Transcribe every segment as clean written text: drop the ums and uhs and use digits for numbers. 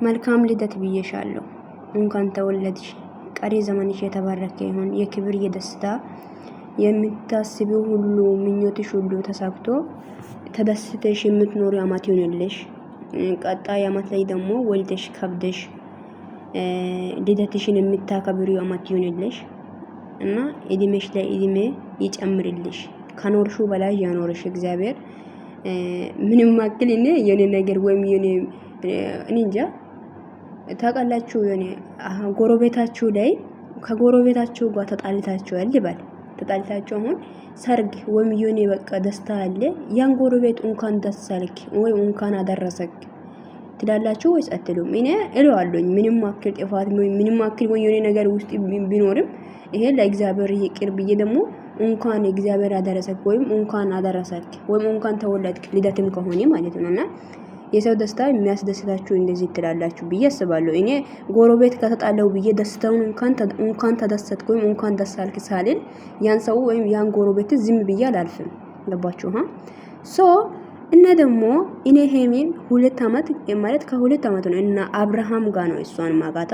መልካም ልደት ብዬሻለሁ። እንኳን ተወለድሽ። ቀሪ ዘመንሽ የተባረከ ይሁን። የክብር የደስታ የምታስቢው ሁሉ ምኞትሽ ሁሉ ተሳክቶ ተደስተሽ የምትኖሪ አመት ይሁንልሽ። ቀጣይ አመት ላይ ደግሞ ወልደሽ ከብደሽ ልደትሽን የምታከብሪው አመት ይሁንልሽ እና እድሜሽ ላይ እድሜ ይጨምርልሽ። ከኖርሹ በላይ ያኖርሽ እግዚአብሔር። ምንም አክል እኔ የኔ ነገር ወይም የኔ እንጃ ታውቃላችሁ የኔ ጎረቤታችሁ ላይ ከጎረቤታችሁ ጋር ተጣልታችኋል ይባል። ተጣልታችሁ አሁን ሰርግ ወይም የኔ በቃ ደስታ አለ። ያን ጎረቤት እንኳን ደስ አለክ ወይ እንኳን አደረሰክ ትላላችሁ ወይስ አትሉም? እኔ እለዋለሁኝ። ምንም አክል ጥፋት ምንም አክል ወይ የኔ ነገር ውስጥ ቢኖርም ይሄ ለእግዚአብሔር ይቅር ብዬ ደግሞ እንኳን እግዚአብሔር አደረሰክ ወይም እንኳን አደረሰክ ወይም እንኳን ተወለድክ ልደትም ከሆነ ማለት ነውና የሰው ደስታ የሚያስደስታችሁ እንደዚህ ትላላችሁ ብዬ አስባለሁ። እኔ ጎረቤት ከተጣለው ብዬ ደስታውን እንኳን ተደሰትኩ ወይም እንኳን ደስ አልክ ሳልል ያን ሰው ወይም ያን ጎረቤት ዝም ብዬ አላልፍም። ገባችሁ? ሶ እና ደግሞ እኔ ሄሜን 2 አመት ማለት ከ2 አመት ነው እና አብርሃም ጋር ነው እሷን ማጋታ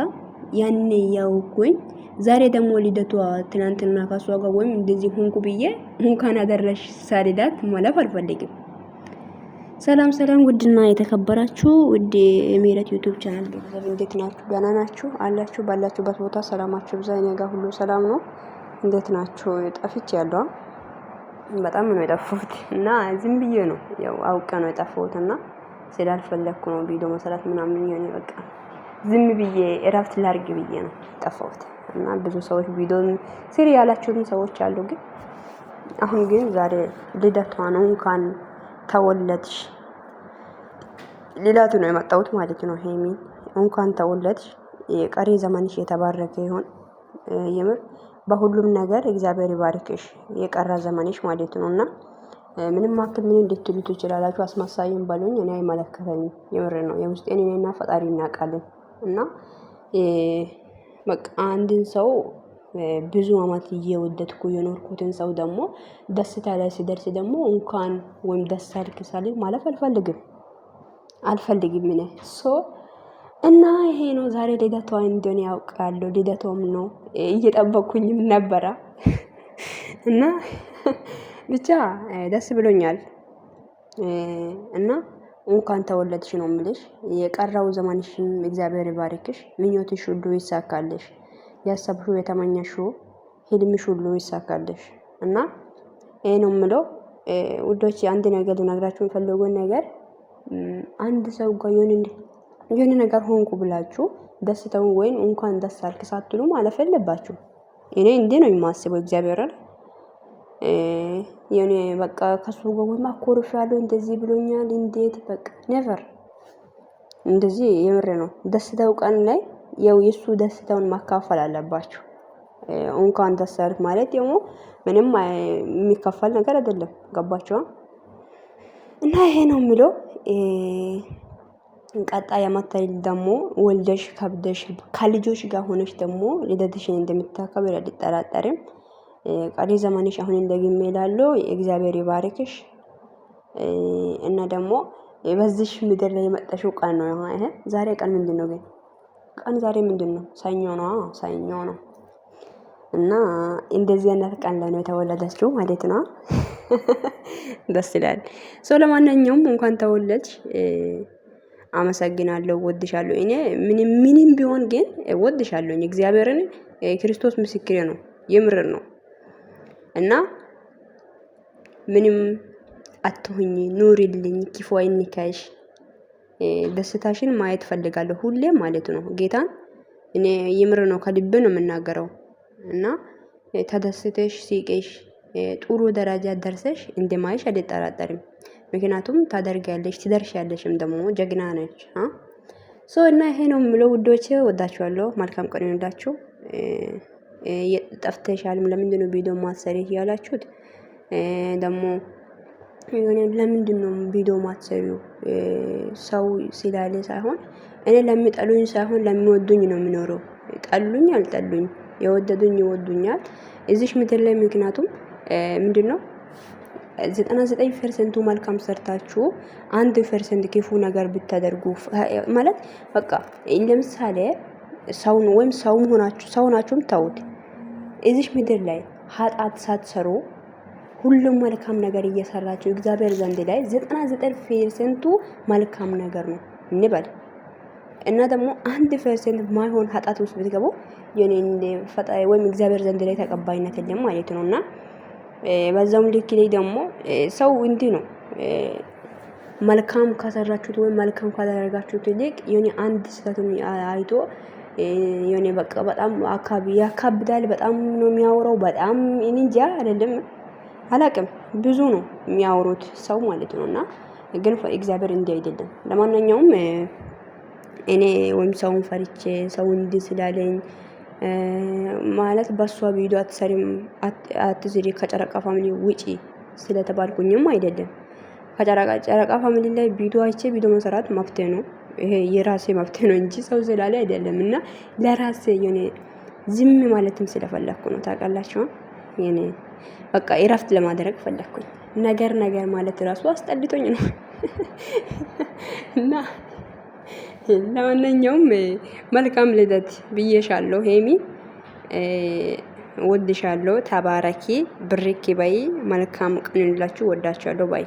ያኔ ያውኩኝ። ዛሬ ደግሞ ልደቷ ትናንትና ካሷ ጋር ወይም እንደዚህ ሆንኩ ብዬ እንኳን አደረሽ ሳልላት ማለፍ አልፈልግም። ሰላም ሰላም፣ ውድና የተከበራችሁ ውድ የሜረት ዩቲዩብ ቻናል ቤተሰብ እንዴት ናችሁ? ደህና ናችሁ አላችሁ? ባላችሁበት ቦታ ሰላማችሁ ብዛ። እኔ ጋር ሁሉ ሰላም ነው። እንዴት ናችሁ? ጠፍቼ ያለው በጣም ነው የጠፋሁት እና ዝም ብዬ ነው ያው አውቀ ነው የጠፋሁት እና ስላልፈለኩ ነው ቪዲዮ መስራት ምናምን የሆነ በቃ ዝም ብዬ እረፍት ላርግ ብዬ ነው ጠፋሁት እና ብዙ ሰዎች ቪዲዮን ስሪ ያላችሁን ሰዎች አሉ። ግን አሁን ግን ዛሬ ልደቷ ነው። እንኳን ተወለድሽ ሌላቱ ነው የመጣሁት ማለት ነው። ሄሚን እንኳን ተወለድሽ። የቀሪ ዘመንሽ የተባረከ ይሁን። የምር በሁሉም ነገር እግዚአብሔር ይባርክሽ የቀረ ዘመንሽ ማለት ነውና ምንም አክል ምን እንድትሉ ትችላላችሁ። አስመሳይም በሉኝ እኔ አይመለከተኝም። የምር ነው የውስጤን እኔና ፈጣሪ እናውቃለን። እና በቃ አንድን ሰው ብዙ አመት እየወደድኩ የኖርኩትን ሰው ደግሞ ደስታ ላይ ሲደርስ ደግሞ እንኳን ወይም ደስ አልክ ሳልል ማለፍ አልፈልግም እኔ እና ይሄ ነው ዛሬ ልደቷ እንደሆነ ያውቃለሁ። ልደቷም ነው እየጠበቅኩኝም ነበረ እና ብቻ ደስ ብሎኛል እና እንኳን ተወለድሽ ነው የምልሽ። የቀረው ዘመንሽን እግዚአብሔር ይባርክሽ። ምኞትሽ ሁሉ ይሳካልሽ። ያሰብሽው የተመኘሽው ህልምሽ ሁሉ ይሳካልሽ እና ይሄ ነው የምለው ውዶች። አንድ ነገር ልነግራችሁ የምፈልገው ነገር አንድ ሰው ጋር የሆነ ነገር ሆንኩ ብላችሁ ደስታውን ወይን እንኳን ደስ አልክ ሳትሉ ማለፍ የለባችሁ። እኔ እንዴ ነው የማስበው እግዚአብሔር የኔ በቃ ከሱ ጋር ወይ ማኮርሻለሁ እንደዚህ ብሎኛል እንዴት በቃ ኔቨር እንደዚህ የምር ነው። ደስታው ቀን ላይ የሱ ደስታውን ማካፈል አለባችሁ። እንኳን ደስ አልክ ማለት ደግሞ ምንም የሚከፈል ነገር አይደለም። ገባችሁ? እና ይሄ ነው የሚለው ቀጣይ አመት ደግሞ ወልደሽ ከብደሽ ከልጆች ጋር ሆነሽ ደግሞ ልደትሽን እንደምታከብር አልጠራጠርም። ቀሪ ዘመንሽ አሁን እንደግሜ እላለሁ እግዚአብሔር ይባርክሽ እና ደግሞ በዚህ ምድር ላይ የመጣሽው ቀን ነው። ይሄ ዛሬ ቀን ምንድነው ግን? ዛሬ ምንድነው? ሰኞ ነው እና እንደዚህ አይነት ቀን ላይ ነው የተወለደችው ማለት ነው። ደስ ይላል። ለማንኛውም እንኳን ተወለድሽ። አመሰግናለሁ፣ ወድሻለሁ። እኔ ምንም ቢሆን ግን ወድሻለሁ። እግዚአብሔርን ክርስቶስ ምስክሬ ነው። የምር ነው እና ምንም አትሁኝ፣ ኑሪልኝ፣ ክፉ አይንካሽ። ደስታሽን ማየት ፈልጋለሁ ሁሌ ማለት ነው። ጌታን እኔ የምር ነው ከልቤ ነው የምናገረው እና ተደስተሽ ሲቄሽ ጥሩ ደረጃ ደርሰሽ እንደማይሽ አልጠራጠርም። ምክንያቱም ታደርጊያለሽ ትደርሻለሽም ደግሞ ጀግና ነሽ። እና ይሄ ነው የምለው ውዶቼ፣ ወዳችኋለሁ። መልካም ቀን ይሁንላችሁ። ጠፍተሻልም ለምንድን ነው ቪዲዮ ማትሰሪ ያላችሁት ደግሞ ለምንድን ነው ቪዲዮ ማትሰሪው? ሰው ስላለ ሳይሆን እኔ ለሚጠሉኝ ሳይሆን ለሚወዱኝ ነው የሚኖረው። ጠሉኝ አልጠሉኝ የወደዱኝ ይወዱኛል እዚሽ ምድር ላይ። ምክንያቱም ምንድነው 99% መልካም ሰርታችሁ 1% ክፉ ነገር ብታደርጉ ማለት በቃ ለምሳሌ ሰውን ወይም ሰውናችሁም ታውት እዚች ምድር ላይ ኃጢአት ሳትሰሩ ሁሉም መልካም ነገር እየሰራችሁ እግዚአብሔር ዘንድ ላይ 99% መልካም ነገር ነው እንበል እና ደግሞ 1% ማይሆን ኃጢአት ውስጥ ብትገቡ የኔን ፈጣሪ ወይም እግዚአብሔር ዘንድ ላይ ተቀባይነት የለም ማለት ነውና በዛው ልክ ላይ ደግሞ ሰው እንዲህ ነው መልካም ካሰራችሁት ወይም መልካም ካደረጋችሁት ይልቅ የኔ አንድ ስህተቱን አይቶ የኔ በቃ በጣም ያካብዳል በጣም ነው የሚያወራው በጣም እንጃ አይደለም አላቅም ብዙ ነው የሚያወሩት ሰው ማለት ነውና ግን እግዚአብሔር እንዲህ አይደለም ለማንኛውም እኔ ወይም ሰውን ፈርቼ ሰው እንዲህ ስላለኝ ማለት በሷ ቪዲዮ አትሰሪም አትስሪ ከጨረቃ ፋሚሊ ውጪ ስለተባልኩኝም አይደለም ከጨረቃ ፋሚሊ ላይ ቪዲዮ አይቼ ቪዲዮ መስራት መብቴ ነው ይሄ የራሴ መብቴ ነው እንጂ ሰው ስላለ አይደለም እና ለራሴ የኔ ዝም ማለትም ስለፈለኩ ነው ታውቃላችሁ የኔ በቃ እረፍት ለማድረግ ፈለኩኝ ነገር ማለት ራሱ አስጠልቶኝ ነው እና ለማንኛውም መልካም ልደት ብዬሻለሁ ሄሚ ወድሻለሁ ተባረኪ ብርኪ በይ መልካም ቀን ይሁንላችሁ ወዳችኋለሁ ባይ